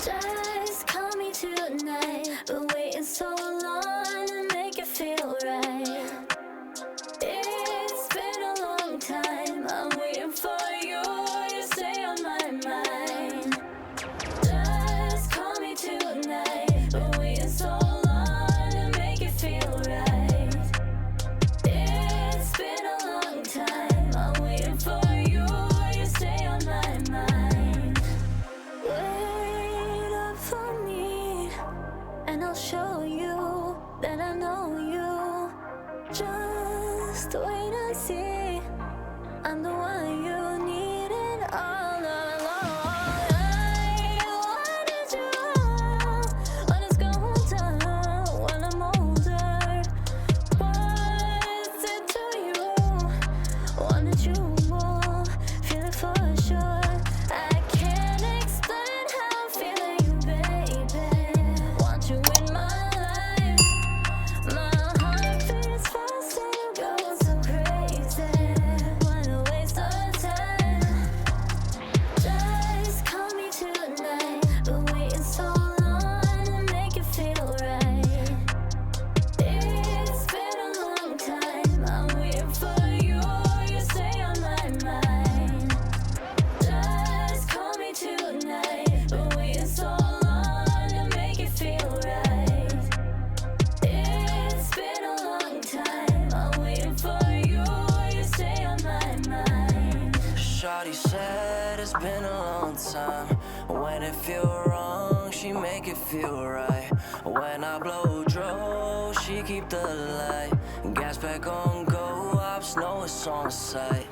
Just call me tonight. Been waiting so long to make it feel right. It's been a long time. I'm waiting for you. You stay on my mind. Just call me tonight. Been waiting so long to make it feel right. It's been a long time. I'm waiting for you. You stay on my mind. Wait up for me, and I'll show you that I know you. Just wait and see. I'm the one you needed all along. I wanted you when it's going down, when I'm older. What's it to you? Wanted you more, feel it for sure. I can't explain how I'm feeling, baby. Want you in my life. My heart beats fast and you go so crazy. Wanna waste our time. Just call me tonight. Been waiting so long to make it feel right. It's been a long time. I'm waiting for you. You stay on my mind. Just call me tonight. Been waiting so long to make it feel right. It's been a long time. I'm waiting for you. You stay on my mind. Shawty said it's been a long time. When it feel wrong, she make it feel right. When I blow dro, she keep the light. Gas back on go, ops know it's on sight.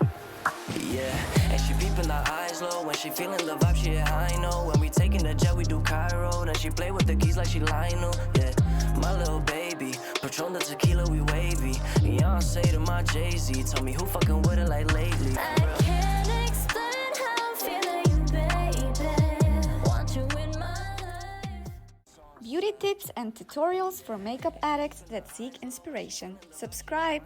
Yeah, and she peeping the eyes low. When she feeling the vibe, she high know. When we taking the jet, we do Cairo. Then she play with the keys like she Lionel. Yeah, my little baby, Patron the tequila, we wavy. Beyonce to my Jay-Z, tell me who fucking with it like lately. I can't explain how I'm feeling, baby. Want you in my life. Beauty tips and tutorials for makeup addicts that seek inspiration. Subscribe!